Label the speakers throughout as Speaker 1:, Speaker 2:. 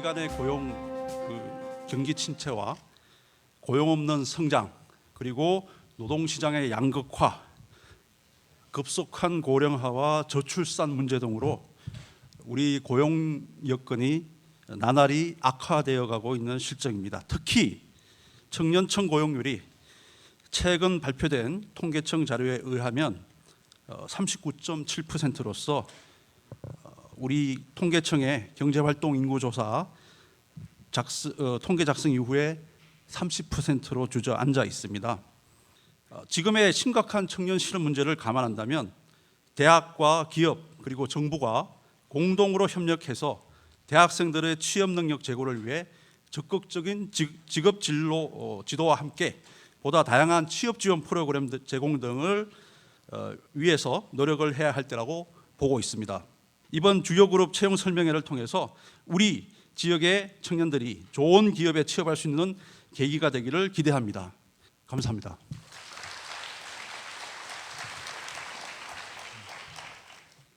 Speaker 1: 단기간의 고용 경기 침체와 고용 없는 성장, 그리고 노동시장의 양극화, 급속한 고령화와 저출산 문제 등으로 우리 고용 여건이 나날이 악화되어 가고 있는 실정입니다. 특히 청년층 고용률이 최근 발표된 통계청 자료에 의하면 39.7%로서 우리 통계청의 경제활동 인구조사 통계 작성 이후에 30%로 주저앉아 있습니다. 지금의 심각한 청년 실업 문제를 감안한다면 대학과 기업 그리고 정부가 공동으로 협력해서 대학생들의 취업 능력 제고를 위해 적극적인 직업 진로 지도와 함께 보다 다양한 취업 지원 프로그램 제공 등을 위해서 노력을 해야 할 때라고 보고 있습니다. 이번 주요 그룹 채용 설명회를 통해서 우리 지역의 청년들이 좋은 기업에 취업할 수 있는 계기가 되기를 기대합니다. 감사합니다.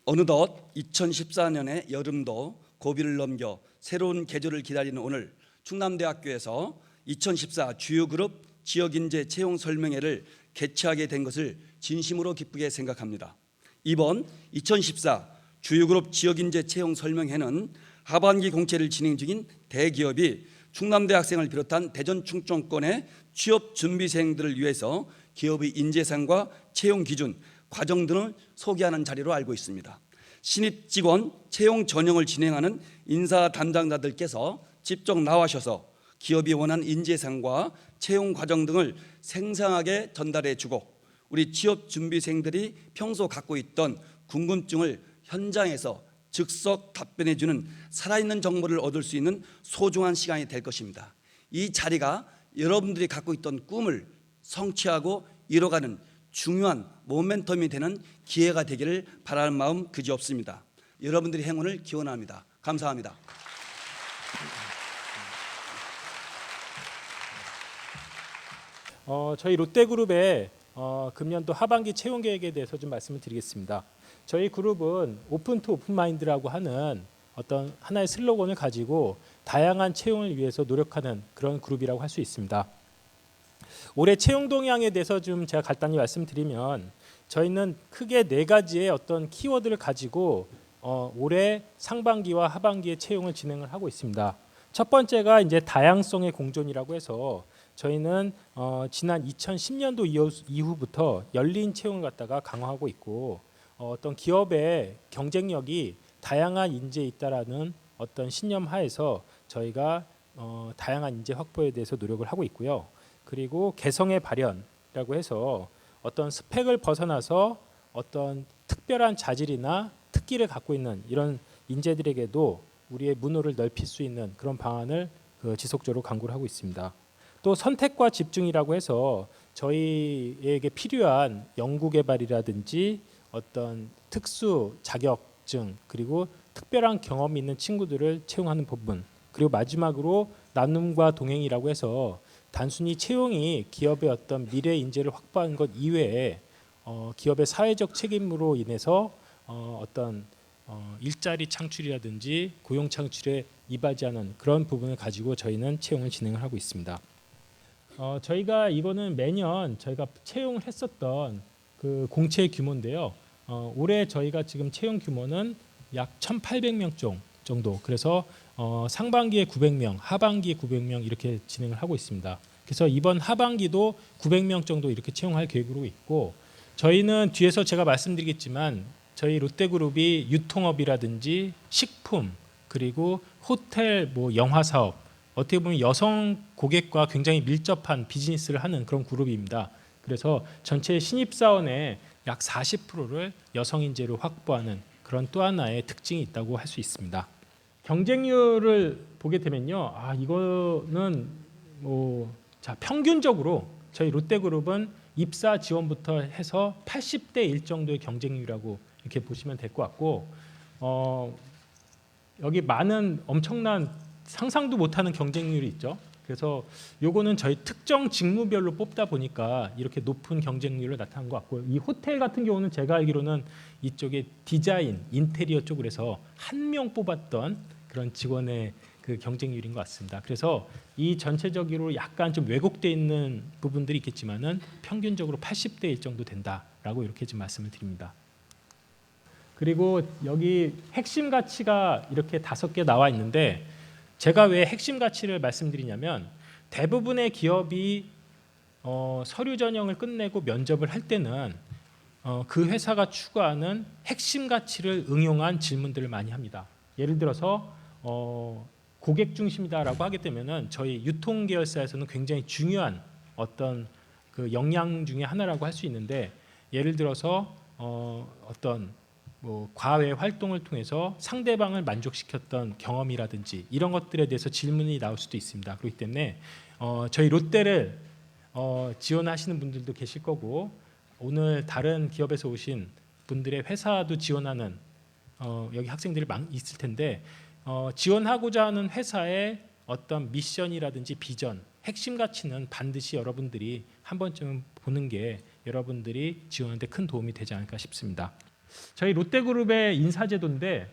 Speaker 2: 어느덧 2014년의 여름도 고비를 넘겨 새로운 계절을 기다리는 오늘, 충남대학교에서 2014 주요그룹 지역인재 채용 설명회를 개최하게 된 것을 진심으로 기쁘게 생각합니다. 이번 2014 주요그룹 지역인재 채용 설명회는 하반기 공채를 진행 중인 대기업이 충남대 학생을 비롯한 대전 충청권의 취업 준비생들을 위해서 기업의 인재상과 채용 기준, 과정 등을 소개하는 자리로 알고 있습니다. 신입 직원 채용 전형을 진행하는 인사 담당자들께서 직접 나와셔서 기업이 원하는 인재상과 채용 과정 등을 생생하게 전달해 주고, 우리 취업 준비생들이 평소 갖고 있던 궁금증을 현장에서 즉석 답변해 주는 살아있는 정보를 얻을 수 있는 소중한 시간이 될 것입니다. 이 자리가 여러분들이 갖고 있던 꿈을 성취하고 이뤄가는 중요한 모멘텀이 되는 기회가 되기를 바라는 마음 그지없습니다. 여러분들의 행운을 기원합니다. 감사합니다.
Speaker 3: 저희 롯데그룹의 금년도 하반기 채용 계획에 대해서 좀 말씀을 드리겠습니다. 저희 그룹은 오픈 투 오픈 마인드라고 하는 어떤 하나의 슬로건을 가지고 다양한 채용을 위해서 노력하는 그런 그룹이라고 할 수 있습니다. 올해 채용 동향에 대해서 좀 제가 간단히 말씀드리면, 저희는 크게 4가지의 어떤 키워드를 가지고 올해 상반기와 하반기에 채용을 진행을 하고 있습니다. 첫 번째가 이제 다양성의 공존이라고 해서 저희는 지난 2010년도 이후부터 열린 채용을 갖다가 강화하고 있고, 어떤 기업의 경쟁력이 다양한 인재에 있다라는 어떤 신념 하에서 저희가 다양한 인재 확보에 대해서 노력을 하고 있고요. 그리고 개성의 발현이라고 해서 어떤 스펙을 벗어나서 어떤 특별한 자질이나 특기를 갖고 있는 이런 인재들에게도 우리의 문호를 넓힐 수 있는 그런 방안을 지속적으로 강구를 하고 있습니다. 또 선택과 집중이라고 해서 저희에게 필요한 연구개발이라든지 어떤 특수 자격증, 그리고 특별한 경험이 있는 친구들을 채용하는 부분, 그리고 마지막으로 나눔과 동행이라고 해서 단순히 채용이 기업의 어떤 미래 인재를 확보하는 것 이외에 기업의 사회적 책임으로 인해서 어떤 일자리 창출이라든지 고용 창출에 이바지하는 그런 부분을 가지고 저희는 채용을 진행을 하고 있습니다. 저희가 이거는 매년 저희가 채용을 했었던 그 공채 규모인데요. 올해 저희가 지금 채용 규모는 약 1,800명 정도. 그래서 상반기에 900명, 하반기에 900명 이렇게 진행을 하고 있습니다. 그래서 이번 하반기도 900명 정도 이렇게 채용할 계획으로 있고, 저희는 뒤에서 제가 말씀드리겠지만 저희 롯데그룹이 유통업이라든지 식품, 그리고 호텔, 영화 사업, 어떻게 보면 여성 고객과 굉장히 밀접한 비즈니스를 하는 그런 그룹입니다. 그래서 전체 신입사원의 약 40%를 여성 인재로 확보하는 그런 또 하나의 특징이 있다고 할 수 있습니다. 경쟁률을 보게 되면요, 이거는 평균적으로 저희 롯데그룹은 입사 지원부터 해서 80대 1 정도의 경쟁률이라고 이렇게 보시면 될 것 같고, 여기 많은 엄청난 상상도 못하는 경쟁률이 있죠. 그래서 요거는 저희 특정 직무별로 뽑다 보니까 이렇게 높은 경쟁률을 나타난 것 같고, 이 호텔 같은 경우는 제가 알기로는 이쪽에 디자인, 인테리어 쪽으로 해서 1명 뽑았던 그런 직원의 그 경쟁률인 것 같습니다. 그래서 이 전체적으로 약간 좀 왜곡돼 있는 부분들이 있겠지만은 평균적으로 80대 1 정도 된다라고 이렇게 좀 말씀을 드립니다. 그리고 여기 핵심 가치가 이렇게 5개 나와 있는데 제가 왜 핵심 가치를 말씀드리냐면 대부분의 기업이 서류 전형을 끝내고 면접을 할 때는 그 회사가 추구하는 핵심 가치를 응용한 질문들을 많이 합니다. 예를 들어서 고객 중심이다라고 하게 되면은 저희 유통 계열사에서는 굉장히 중요한 어떤 그 역량 중에 하나라고 할 수 있는데 예를 들어서 어떤 뭐 과외 활동을 통해서 상대방을 만족시켰던 경험이라든지 이런 것들에 대해서 질문이 나올 수도 있습니다. 그렇기 때문에 저희 롯데를 지원하시는 분들도 계실 거고 오늘 다른 기업에서 오신 분들의 회사도 지원하는 여기 학생들이 있을 텐데 지원하고자 하는 회사의 어떤 미션이라든지 비전, 핵심 가치는 반드시 여러분들이 한 번쯤 보는 게 여러분들이 지원하는 데 큰 도움이 되지 않을까 싶습니다. 저희 롯데그룹의 인사제도인데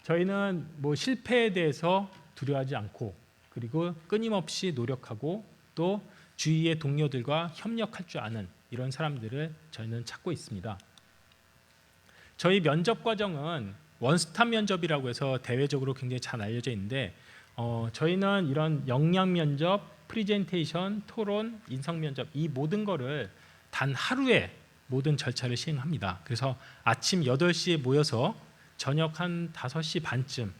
Speaker 3: 저희는 뭐 실패에 대해서 두려워하지 않고 그리고 끊임없이 노력하고 또 주위의 동료들과 협력할 줄 아는 이런 사람들을 저희는 찾고 있습니다. 저희 면접 과정은 원스톱 면접이라고 해서 대외적으로 굉장히 잘 알려져 있는데 저희는 이런 역량 면접, 프리젠테이션, 토론, 인성 면접 이 모든 거를 단 하루에 모든 절차를 시행합니다. 그래서 아침 8시에 모여서 저녁 한 5시 반쯤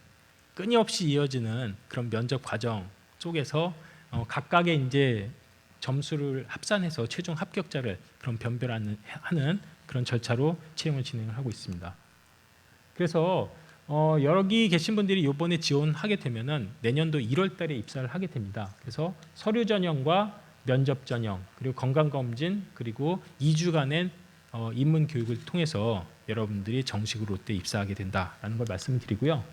Speaker 3: 끊임없이 이어지는 그런 면접 과정 속에서 각각의 이제 점수를 합산해서 최종 합격자를 그런 변별하는 그런 절차로 채용을 진행을 하고 있습니다. 그래서 여기 계신 분들이 이번에 지원하게 되면은 내년도 1월달에 입사를 하게 됩니다. 그래서 서류 전형과 면접 전형 그리고 건강 검진 그리고 2주간의 입문 교육을 통해서 여러분들이 정식으로 롯데에 입사하게 된다라는 걸 말씀드리고요.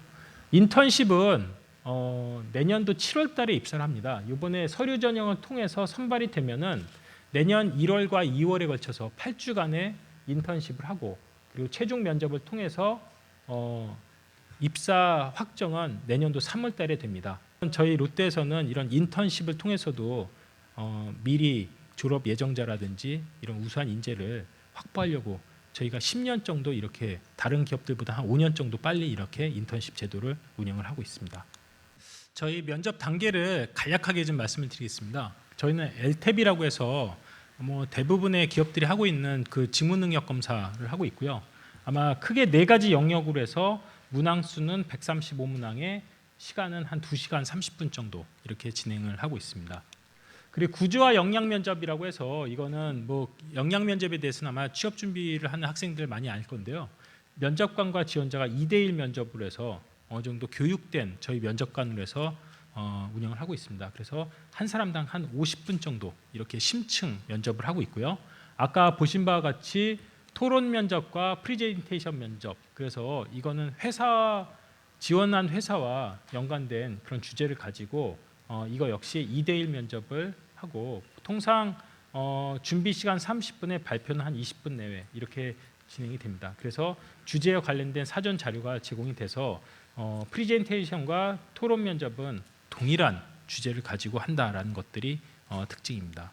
Speaker 3: 인턴십은 내년도 7월달에 입사를 합니다. 이번에 서류 전형을 통해서 선발이 되면은 내년 1월과 2월에 걸쳐서 8주간의 인턴십을 하고 그리고 최종 면접을 통해서 입사 확정은 내년도 3월달에 됩니다. 저희 롯데에서는 이런 인턴십을 통해서도 미리 졸업 예정자라든지 이런 우수한 인재를 확보하려고 저희가 10년 정도 이렇게 다른 기업들보다 한 5년 정도 빨리 이렇게 인턴십 제도를 운영을 하고 있습니다. 저희 면접 단계를 간략하게 좀 말씀을 드리겠습니다. 저희는 LTEB이라고 해서 뭐 대부분의 기업들이 하고 있는 그 지문 능력 검사를 하고 있고요. 아마 크게 4가지 영역으로 해서 문항수는 135문항에 시간은 한 2시간 30분 정도 이렇게 진행을 하고 있습니다. 그리고 구조화 역량 면접이라고 해서 이거는 뭐 역량 면접에 대해서는 아마 취업 준비를 하는 학생들 많이 알 건데요. 면접관과 지원자가 2대1 면접으로 해서 어느 정도 교육된 저희 면접관으로 해서 운영을 하고 있습니다. 그래서 한 사람당 한 50분 정도 이렇게 심층 면접을 하고 있고요. 아까 보신 바와 같이 토론 면접과 프리젠테이션 면접 그래서 이거는 회사 지원한 회사와 연관된 그런 주제를 가지고 이거 역시 2대1 면접을 하고 통상 준비 시간 30분에 발표는 한 20분 내외 이렇게 진행이 됩니다. 그래서 주제와 관련된 사전 자료가 제공이 돼서 프리젠테이션과 토론 면접은 동일한 주제를 가지고 한다라는 것들이 특징입니다.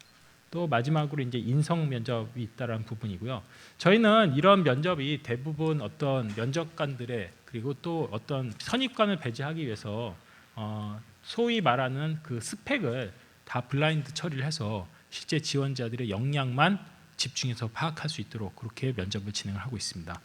Speaker 3: 또 마지막으로 이제 인성 면접이 있다라는 부분이고요. 저희는 이런 면접이 대부분 어떤 면접관들의 그리고 또 어떤 선입관을 배제하기 위해서 소위 말하는 그 스펙을 다 블라인드 처리를 해서 실제 지원자들의 역량만 집중해서 파악할 수 있도록 그렇게 면접을 진행을 하고 있습니다.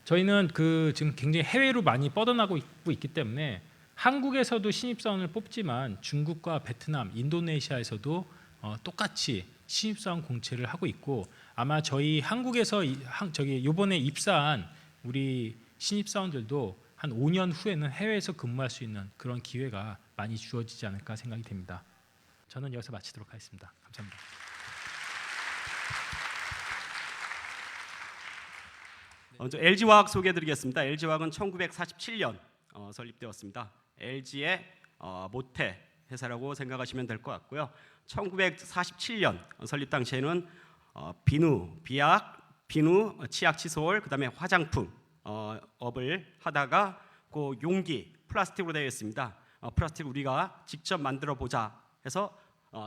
Speaker 3: 저희는 지금 굉장히 해외로 많이 뻗어나고 있기 때문에 한국에서도 신입사원을 뽑지만 중국과 베트남, 인도네시아에서도 똑같이 신입사원 공채를 하고 있고 아마 저희 한국에서 이번에 입사한 우리 신입사원들도 한 5년 후에는 해외에서 근무할 수 있는 그런 기회가 많이 주어지지 않을까 생각이 됩니다. 저는 여기서 마치도록 하겠습니다. 감사합니다.
Speaker 4: 먼저 LG화학 소개해드리겠습니다. LG화학은 1947년 설립되었습니다. LG의 모태 회사라고 생각하시면 될 것 같고요. 1947년 설립 당시에는 비약, 비누, 치약, 칫솔, 그다음에 화장품 업을 하다가 그 용기, 플라스틱으로 되어 있습니다. 플라스틱 우리가 직접 만들어 보자 해서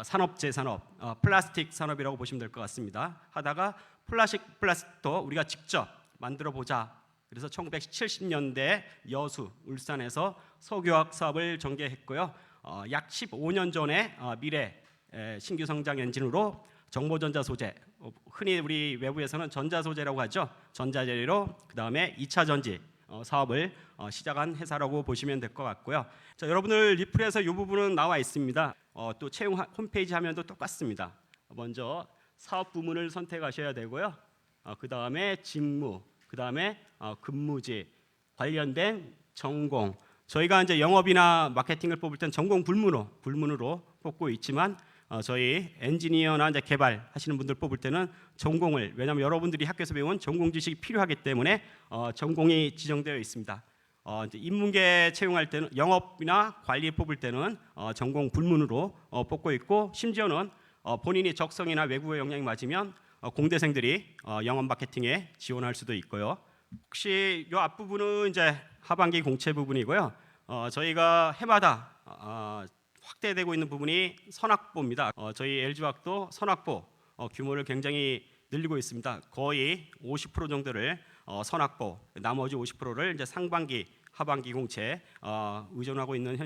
Speaker 4: 산업재 산업, 플라스틱 산업이라고 보시면 될 것 같습니다. 하다가 플라스틱도 우리가 직접 만들어 보자. 그래서 1970년대 여수, 울산에서 석유화학 사업을 전개했고요. 약 15년 전에 미래 신규 성장 엔진으로 정보전자 소재, 흔히 우리 외부에서는 전자 소재라고 하죠. 전자 재료로 그다음에 2차 전지 사업을 시작한 회사라고 보시면 될 것 같고요. 자, 여러분들 리플에서 이 부분은 나와 있습니다. 또 채용 홈페이지 화면도 똑같습니다. 먼저 사업 부문을 선택하셔야 되고요. 그다음에 직무, 그다음에 근무지, 관련된 전공. 저희가 이제 영업이나 마케팅을 뽑을 땐 전공 불문으로 뽑고 있지만 저희 엔지니어나 이제 개발하시는 분들 뽑을 때는 전공을, 왜냐하면 여러분들이 학교에서 배운 전공 지식이 필요하기 때문에 전공이 지정되어 있습니다. 이제 인문계 채용할 때는 영업이나 관리 뽑을 때는 전공 불문으로 뽑고 있고, 심지어는 본인이 적성이나 외국어 역량이 맞으면 공대생들이 영업 마케팅에 지원할 수도 있고요. 혹시 이 앞부분은 이제 하반기 공채 부분이고요. 저희가 해마다 확대되고 있는 부분이 선학보입니다. 저희 LG화학도 선학보 규모를 굉장히 늘리고 있습니다. 거의 50% 정도를 선학보, 나머지 50%를 이제 상반기, 하반기 공채 의존하고 있는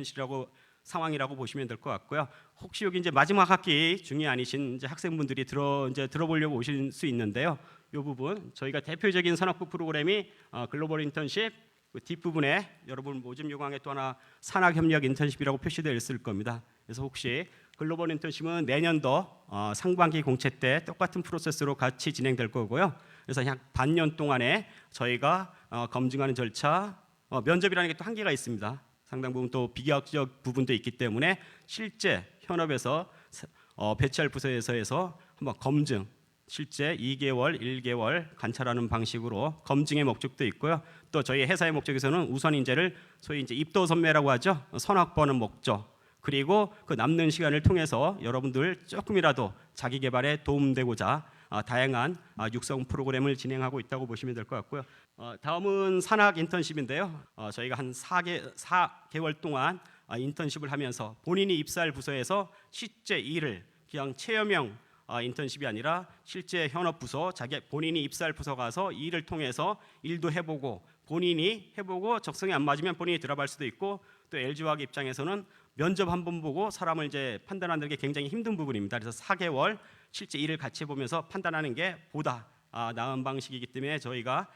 Speaker 4: 상황이라고 보시면 될 것 같고요. 혹시 여기 이제 마지막 학기 중이 아니신 이제 학생분들이 들어보려고 오실 수 있는데요. 이 부분 저희가 대표적인 선학부 프로그램이 글로벌 인턴십, 그 뒷부분에 여러분 모집 요강에 또 하나 산학협력 인턴십이라고 표시되어 있을 겁니다. 그래서 혹시 글로벌 인턴십은 내년도 상반기 공채 때 똑같은 프로세스로 같이 진행될 거고요. 그래서 약 반년 동안에 저희가 검증하는 절차, 면접이라는 게 또 한계가 있습니다. 상당 부분 또 비계약적 부분도 있기 때문에 실제 현업에서 배치할 부서에서 한번 검증, 실제 2개월, 1개월 관찰하는 방식으로 검증의 목적도 있고요. 또 저희 회사의 목적에서는 우선 인재를 소위 이제 입도 선매라고 하죠. 선학보는 목적. 그리고 그 남는 시간을 통해서 여러분들 조금이라도 자기 개발에 도움되고자 다양한 육성 프로그램을 진행하고 있다고 보시면 될 것 같고요. 다음은 산학 인턴십인데요. 저희가 한 4개월 동안 인턴십을 하면서 본인이 입사할 부서에서 실제 일을 그냥 체험형 인턴십이 아니라 실제 현업 부서, 본인이 입사할 부서 가서 일을 통해서 일도 해보고, 본인이 해보고 적성이 안 맞으면 본인이 들어갈 수도 있고, 또 LG화학 입장에서는 면접 한 번 보고 사람을 이제 판단하는 게 굉장히 힘든 부분입니다. 그래서 4개월 실제 일을 같이 보면서 판단하는 게 보다 나은 방식이기 때문에 저희가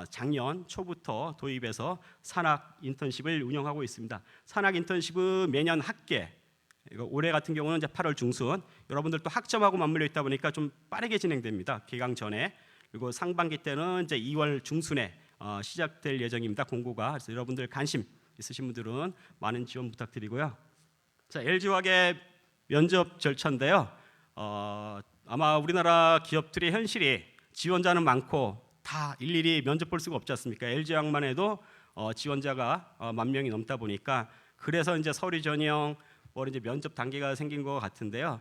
Speaker 4: 작년 초부터 도입해서 산학 인턴십을 운영하고 있습니다. 산학 인턴십은 매년 학계, 올해 같은 경우는 이제 8월 중순, 여러분들 또 학점하고 맞물려 있다 보니까 좀 빠르게 진행됩니다. 개강 전에. 그리고 상반기 때는 이제 2월 중순에 시작될 예정입니다. 공고가. 그래서 여러분들 관심 있으신 분들은 많은 지원 부탁드리고요. 자, LG화학의 면접 절차인데요. 아마 우리나라 기업들의 현실이 지원자는 많고 다 일일이 면접 볼 수가 없지 않습니까? LG화학만 해도 지원자가 10,000명이 넘다 보니까, 그래서 이제 서류 전형, 이제 면접 단계가 생긴 것 같은데요.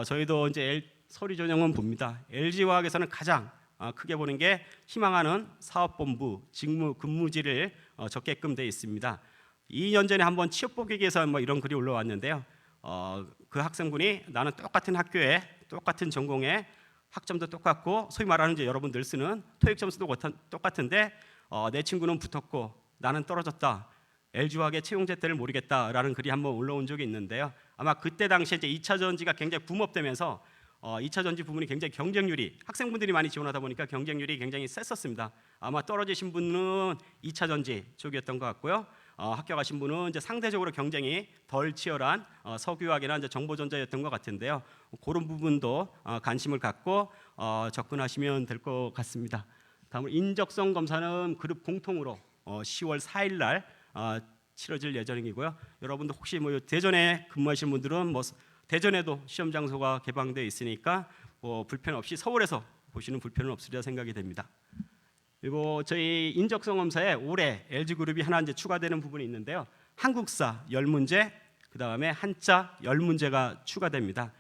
Speaker 4: 저희도 이제 서류 전형은 봅니다. LG화학에서는 가장 크게 보는 게 희망하는 사업본부, 직무, 근무지를 적게끔 되어 있습니다. 2년 전에 한번 취업보기 위해서 이런 글이 올라왔는데요. 그 학생분이 나는 똑같은 학교에 똑같은 전공에 학점도 똑같고, 소위 말하는 이제 여러분들 쓰는 토익 점수도 똑같은데 내 친구는 붙었고 나는 떨어졌다. LG화학의 채용 제태를 모르겠다라는 글이 한번 올라온 적이 있는데요. 아마 그때 당시에 이제 2차 전지가 굉장히 붐업되면서 2차 전지 부분이 굉장히 경쟁률이, 학생분들이 많이 지원하다 보니까 경쟁률이 굉장히 셌었습니다. 아마 떨어지신 분은 2차 전지 쪽이었던 것 같고요. 합격하신 분은 이제 상대적으로 경쟁이 덜 치열한 석유화학이나 이제 정보전자였던 것 같은데요. 그런 부분도 관심을 갖고 접근하시면 될 것 같습니다. 다음으로 인적성 검사는 그룹 공통으로 10월 4일 날 치러질 예정이고요. 여러분들 혹시 대전에 근무하시는 분들은 대전에도 시험 장소가 개방되어 있으니까 불편 없이 서울에서 보시는 불편은 없으리라 생각이 됩니다. 그리고 저희 인적성 검사에 올해 LG그룹이 하나 이제 추가되는 부분이 있는데요. 한국사 10문제, 그 다음에 한자 10문제가 추가됩니다.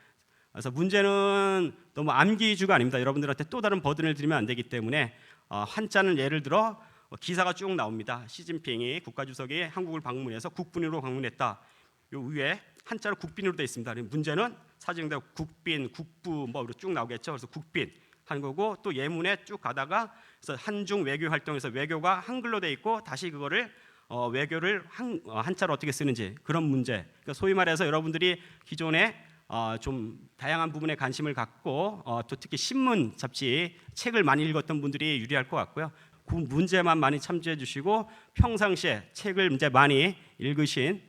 Speaker 4: 그래서 문제는 너무 암기 위주가 아닙니다. 여러분들한테 또 다른 버든을 드리면 안 되기 때문에 한자는 예를 들어 기사가 쭉 나옵니다. 시진핑이 국가주석이 한국을 방문해서 국빈으로 방문했다. 요 위에 한자로 국빈으로 되어 있습니다. 문제는 사진대로 국빈, 국부 뭐 쭉 나오겠죠. 그래서 국빈 한 거고 또 예문에 쭉 가다가 그래서 한중 외교 활동에서 외교가 한글로 되어 있고 다시 그거를 외교를 한자로 어떻게 쓰는지 그런 문제. 그러니까 소위 말해서 여러분들이 기존에 좀 다양한 부분에 관심을 갖고 또 특히 신문, 잡지, 책을 많이 읽었던 분들이 유리할 것 같고요. 그 문제만 많이 참조해 주시고 평상시에 책을 이제 많이 읽으신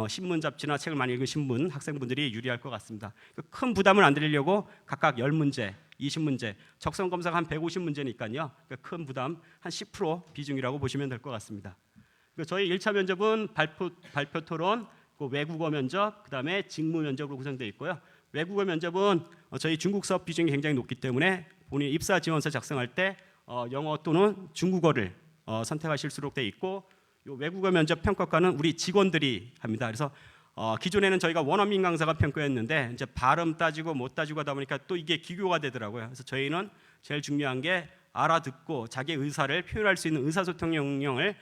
Speaker 4: 신문, 잡지나 책을 많이 읽으신 분, 학생분들이 유리할 것 같습니다. 큰 부담을 안 드리려고 각각 10문제, 20문제, 적성 검사가 한 150문제니까요. 큰 부담 한 10% 비중이라고 보시면 될 것 같습니다. 저희 1차 면접은 발표 토론, 외국어 면접, 그다음에 직무 면접으로 구성되어 있고요. 외국어 면접은 저희 중국 수업 비중이 굉장히 높기 때문에 본인 입사 지원서 작성할 때 영어 또는 중국어를 선택하실 수록 되어 있고 요 외국어 면접 평가과는 우리 직원들이 합니다. 그래서 기존에는 저희가 원어민 강사가 평가했는데 이제 발음 따지고 못 따지고 하다 보니까 또 이게 기교가 되더라고요. 그래서 저희는 제일 중요한 게 알아듣고 자기 의사를 표현할 수 있는 의사소통 역량을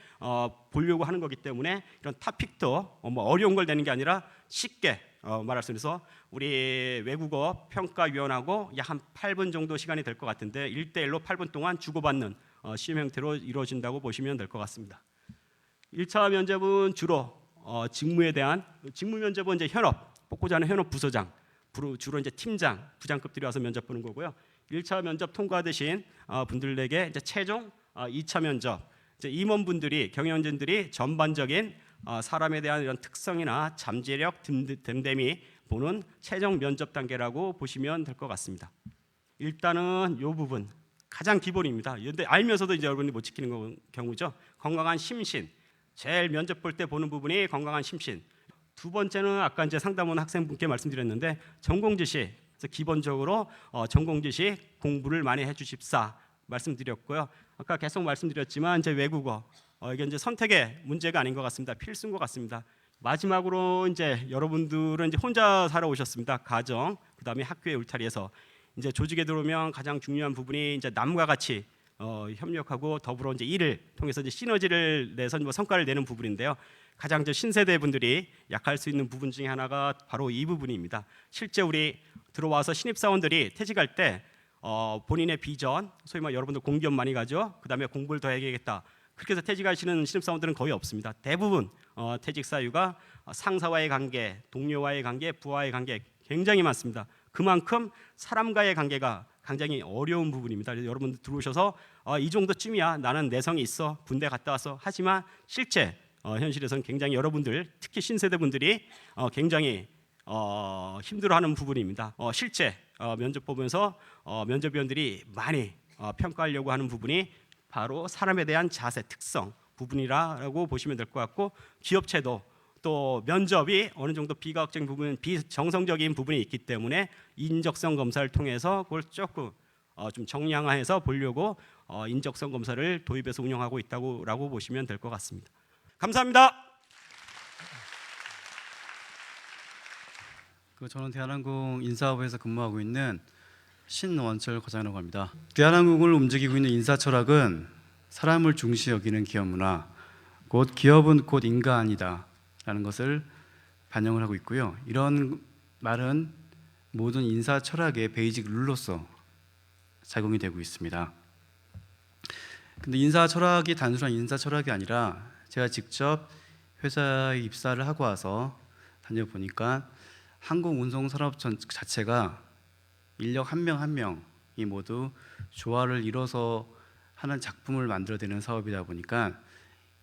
Speaker 4: 보려고 하는 거기 때문에 이런 토픽도 뭐 어려운 걸 내는 게 아니라 쉽게 말할 수 있어서 우리 외국어 평가위원하고 약 한 8분 정도 시간이 될 것 같은데 1대1로 8분 동안 주고받는 시험 형태로 이루어진다고 보시면 될 것 같습니다. 1차 면접은 주로 직무에 대한 직무 면접은 이제 현업 뽑고자 하는 현업 부서장 주로 이제 팀장 부장급들이 와서 면접 보는 거고요. 1차 면접 통과되신 분들에게 이제 최종 2차 면접 이제 임원분들이 경영진들이 전반적인 사람에 대한 이런 특성이나 잠재력 등등이 보는 최종 면접 단계라고 보시면 될 것 같습니다. 일단은 이 부분 가장 기본입니다. 그런데 알면서도 이제 여러분이 못 지키는 경우죠. 건강한 심신. 제일 면접 볼 때 보는 부분이 건강한 심신. 두 번째는 아까 이제 상담원 학생분께 말씀드렸는데 전공 지식. 그래서 기본적으로 전공 지식 공부를 많이 해주십사 말씀드렸고요. 아까 계속 말씀드렸지만 이제 외국어 이게 이제 선택의 문제가 아닌 것 같습니다. 필수인 것 같습니다. 마지막으로 이제 여러분들은 이제 혼자 살아오셨습니다. 가정, 그다음에 학교의 울타리에서 이제 조직에 들어오면 가장 중요한 부분이 이제 남과 같이 협력하고 더불어 이제 일을 통해서 이제 시너지를 내서 뭐 성과를 내는 부분인데요. 가장 저 신세대 분들이 약할 수 있는 부분 중에 하나가 바로 이 부분입니다. 실제 우리 들어와서 신입 사원들이 퇴직할 때 본인의 비전, 소위 말 여러분들 공기업 많이 가죠. 그다음에 공부를 더 해야겠다. 그렇게 해서 퇴직하시는 신입 사원들은 거의 없습니다. 대부분 퇴직 사유가 상사와의 관계, 동료와의 관계, 부하의 관계 굉장히 많습니다. 그만큼 사람과의 관계가 굉장히 어려운 부분입니다. 그래서 여러분들 들어오셔서 이 정도쯤이야 나는 내성이 있어 군대 갔다 와서 하지만 실제 현실에서는 굉장히 여러분들 특히 신세대 분들이 굉장히 힘들어하는 부분입니다. 실제 면접 보면서 면접위원들이 많이 평가하려고 하는 부분이 바로 사람에 대한 자세, 특성 부분이라고 보시면 될 것 같고 기업체도 또 면접이 어느 정도 비과학적인 부분, 비정성적인 부분이 있기 때문에 인적성 검사를 통해서 그걸 조금 좀 정량화해서 보려고 인적성 검사를 도입해서 운영하고 있다고 보시면 될 것 같습니다. 감사합니다.
Speaker 5: 저는 대한항공 인사부에서 근무하고 있는 신원철 과장이라고 합니다. 대한항공을 움직이고 있는 인사 철학은 사람을 중시 여기는 기업 문화, 곧 기업은 곧 인간이다라는 것을 반영을 하고 있고요. 이런 말은 모든 인사 철학의 베이직 룰로서 작용이 되고 있습니다. 근데 인사 철학이 단순한 인사 철학이 아니라 제가 직접 회사에 입사를 하고 와서 다녀보니까 항공운송산업 자체가 인력 한 명 한 명이 모두 조화를 이뤄서 하는 작품을 만들어내는 사업이다 보니까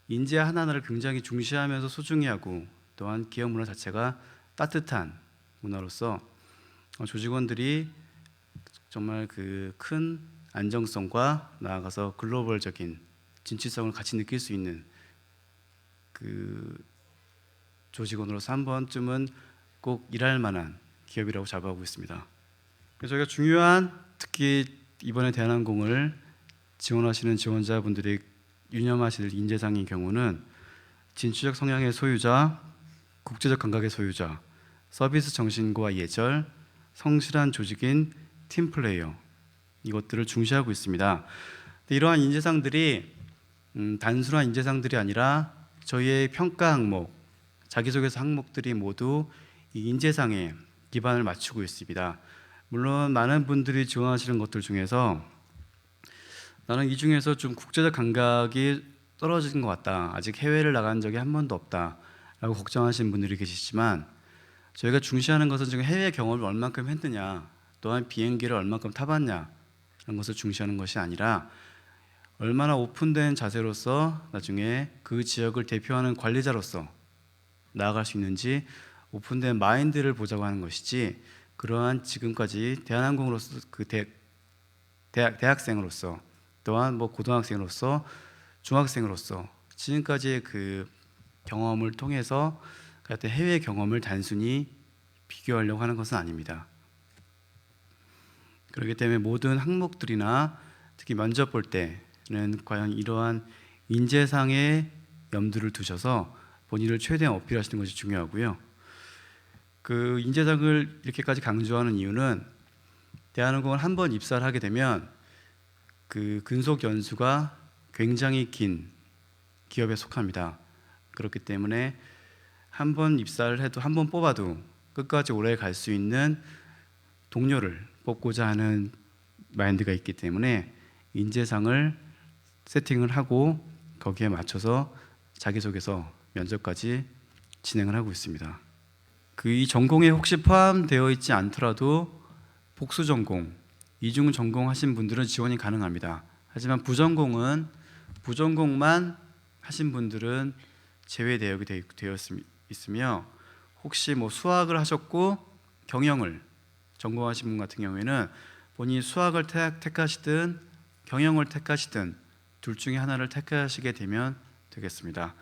Speaker 5: 인재 하나하나를 굉장히 중시하면서 소중히 하고 또한 기업 문화 자체가 따뜻한 문화로서 조직원들이 정말 그 큰 안정성과 나아가서 글로벌적인 진취성을 같이 느낄 수 있는 그 조직원으로서 한 번쯤은 꼭 일할 만한 기업이라고 자부하고 있습니다. 그래서 저희가 중요한 특히 이번에 대한항공을 지원하시는 지원자분들이 유념하실 인재상인 경우는 진취적 성향의 소유자, 국제적 감각의 소유자, 서비스 정신과 예절, 성실한 조직인 팀플레이어 이것들을 중시하고 있습니다. 이러한 인재상들이 단순한 인재상들이 아니라 저희의 평가 항목, 자기소개서 항목들이 모두 이 인재상에 기반을 맞추고 있습니다. 물론 많은 분들이 지원하시는 것들 중에서 나는 이 중에서 좀 국제적 감각이 떨어진 것 같다, 아직 해외를 나간 적이 한 번도 없다 라고 걱정하시는 분들이 계시지만, 저희가 중시하는 것은 지금 해외 경험을 얼만큼 했느냐, 또한 비행기를 얼만큼 타봤냐 라는 것을 중시하는 것이 아니라 얼마나 오픈된 자세로서 나중에 그 지역을 대표하는 관리자로서 나아갈 수 있는지 오픈된 마인드를 보자고 하는 것이지, 그러한 지금까지 대한항공으로서 대학생으로서 또한 뭐 고등학생으로서 중학생으로서 지금까지의 그 경험을 통해서 같은 해외 경험을 단순히 비교하려고 하는 것은 아닙니다. 그렇기 때문에 모든 항목들이나 특히 면접 볼 때는 과연 이러한 인재상의 염두를 두셔서 본인을 최대한 어필하시는 것이 중요하고요. 그 인재상을 이렇게까지 강조하는 이유는 대한항공을 한번 입사를 하게 되면 그 근속 연수가 굉장히 긴 기업에 속합니다. 그렇기 때문에 한 번 입사를 해도, 한 번 뽑아도 끝까지 오래 갈 수 있는 동료를 뽑고자 하는 마인드가 있기 때문에 인재상을 세팅을 하고 거기에 맞춰서 자기소개서 면접까지 진행을 하고 있습니다. 그 이 전공에 혹시 포함되어 있지 않더라도 복수 전공, 이중 전공하신 분들은 지원이 가능합니다. 하지만 부전공만 하신 분들은 제외 대역이 되어 있으며, 혹시 뭐 수학을 하셨고 경영을 전공하신 분 같은 경우에는 본인이 수학을 택하시든 경영을 택하시든 둘 중에 하나를 택하시게 되면 되겠습니다.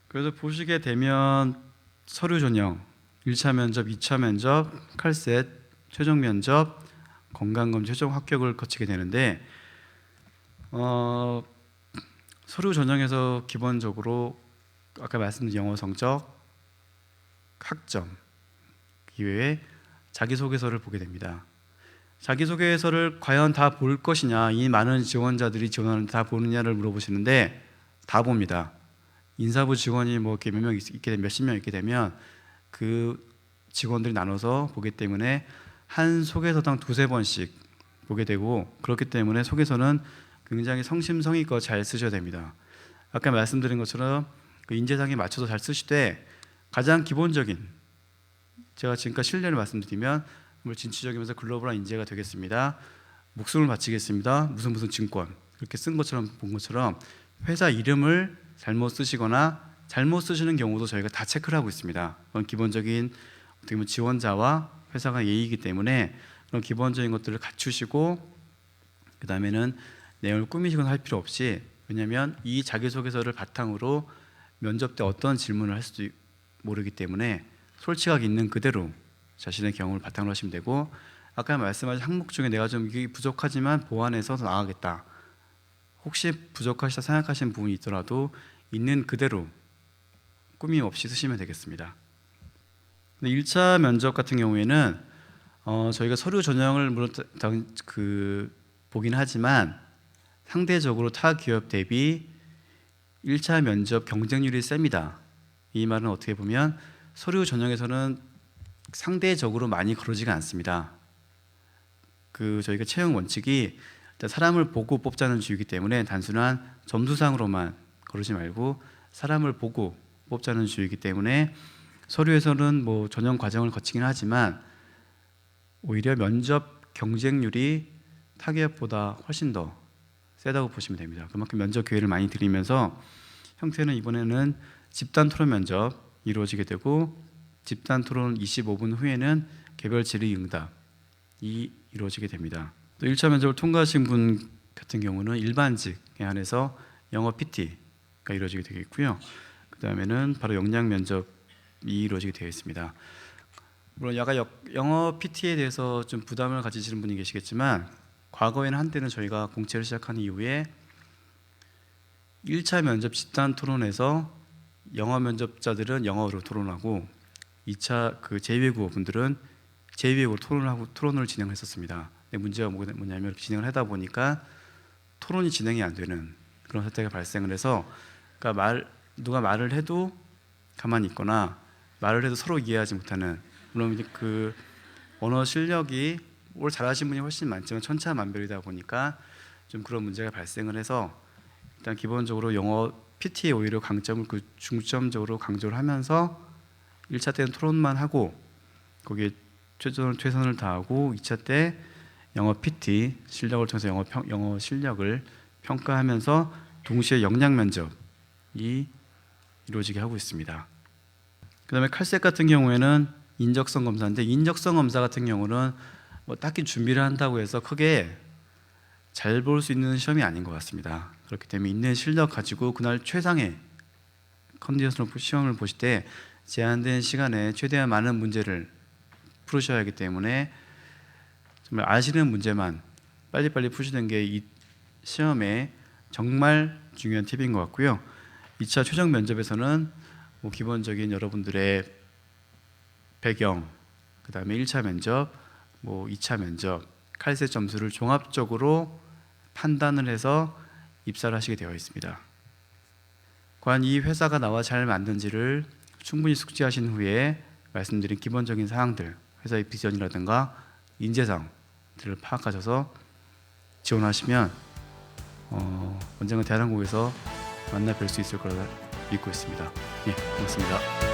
Speaker 5: 그래서 보시게 되면 서류 전형, 1차 면접, 2차 면접, 칼셋, 최종 면접, 건강검 최종 합격을 거치게 되는데, 서류 전형에서 기본적으로 아까 말씀드린 영어 성적, 학점 이외에 자기소개서를 보게 됩니다. 자기소개서를 과연 다 볼 것이냐, 이 많은 지원자들이 지원하는데 다 보느냐를 물어보시는데 다 봅니다. 인사부 직원이 뭐 이렇게 몇 명 있게 되면, 몇십 명 있게 되면 그 직원들이 나눠서 보기 때문에 한 소개서당 2-3번씩 보게 되고, 그렇기 때문에 소개서는 굉장히 성심성의껏 잘 쓰셔야 됩니다. 아까 말씀드린 것처럼 그 인재상에 맞춰서 잘 쓰시되, 가장 기본적인, 제가 지금까지 신뢰를 말씀드리면 진취적이면서 글로벌한 인재가 되겠습니다, 목숨을 바치겠습니다, 무슨 증권, 이렇게 쓴 것처럼 본 것처럼 회사 이름을 잘못 쓰시거나 잘못 쓰시는 경우도 저희가 다 체크를 하고 있습니다. 그건 기본적인 어떻게 보면 지원자와 회사가 예의이기 때문에 그런 기본적인 것들을 갖추시고, 그 다음에는 내용을 꾸미시거나 할 필요 없이, 왜냐하면 이 자기소개서를 바탕으로 면접 때 어떤 질문을 할 수도 모르기 때문에 솔직하게 있는 그대로 자신의 경험을 바탕으로 하시면 되고, 아까 말씀하신 항목 중에 내가 좀 이게 부족하지만 보완해서 더 나아가겠다, 혹시 부족하시다 생각하시는 부분이 있더라도 있는 그대로 꾸밈 없이 쓰시면 되겠습니다. 1차 면접 같은 경우에는 저희가 서류 전형을 물론 보긴 하지만 상대적으로 타 기업 대비 1차 면접 경쟁률이 셉니다. 이 말은 어떻게 보면 서류 전형에서는 상대적으로 많이 거르지가 않습니다. 저희가 채용 원칙이 일단 사람을 보고 뽑자는 주의이기 때문에 단순한 점수상으로만 거르지 말고 사람을 보고 뽑자는 주의이기 때문에 서류에서는 뭐 전형 과정을 거치긴 하지만 오히려 면접 경쟁률이 타 기업보다 훨씬 더 세다고 보시면 됩니다. 그만큼 면접 기회를 많이 드리면서 형태는 이번에는 집단 토론 면접 이루어지게 되고, 집단 토론 25분 후에는 개별 질의 응답이 이루어지게 됩니다. 또 1차 면접을 통과하신 분 같은 경우는 일반직에 한해서 영어 PT가 이루어지게 되겠고요. 그 다음에는 바로 역량 면접이 이루어지게 되어 있습니다. 물론 영어 PT에 대해서 좀 부담을 가지시는 분이 계시겠지만, 과거에는 한때는 저희가 공채를 시작한 이후에 1차 면접 집단 토론에서 영어 면접자들은 영어로 토론하고 2차 제2외국어 분들은 제2외국어로 토론을 진행했었습니다. 문제가 뭐냐면 이렇게 진행을 하다 보니까 토론이 진행이 안 되는 그런 사태가 발생을 해서 그러니까 누가 말을 해도 가만히 있거나 말을 해도 서로 이해하지 못하는, 물론 이제 그 언어 실력이 뭘 잘하신 분이 훨씬 많지만 천차만별이다 보니까 좀 그런 문제가 발생을 해서 일단 기본적으로 영어 PT에 오히려 중점적으로 강조를 하면서 1차 때는 토론만 하고 거기에 최선을 다하고 2차 때 영어 PT 실력을 통해서 영어 실력을 평가하면서 동시에 역량 면접이 이루어지게 하고 있습니다. 그다음에 칼색 같은 경우에는 인적성 검사인데, 인적성 검사 같은 경우는 뭐 딱히 준비를 한다고 해서 크게 잘 볼 수 있는 시험이 아닌 것 같습니다. 그렇기 때문에 있는 실력 가지고 그날 최상의 컨디션으로 시험을 보실 때 제한된 시간에 최대한 많은 문제를 풀으셔야 하기 때문에 정말 아시는 문제만 빨리빨리 푸시는 게 이 시험의 정말 중요한 팁인 것 같고요. 2차 최종 면접에서는 뭐 기본적인 여러분들의 배경, 그 다음에 1차 면접, 뭐 2차 면접, 칼색 점수를 종합적으로 판단을 해서 입사를 하시게 되어 있습니다. 과연 이 회사가 나와 잘 맞는지를 충분히 숙지하신 후에 말씀드린 기본적인 사항들, 회사의 비전이라든가 인재상들을 파악하셔서 지원하시면 언젠가 대한항공에서 만나 뵐 수 있을 거라 믿고 있습니다. 예, 고맙습니다.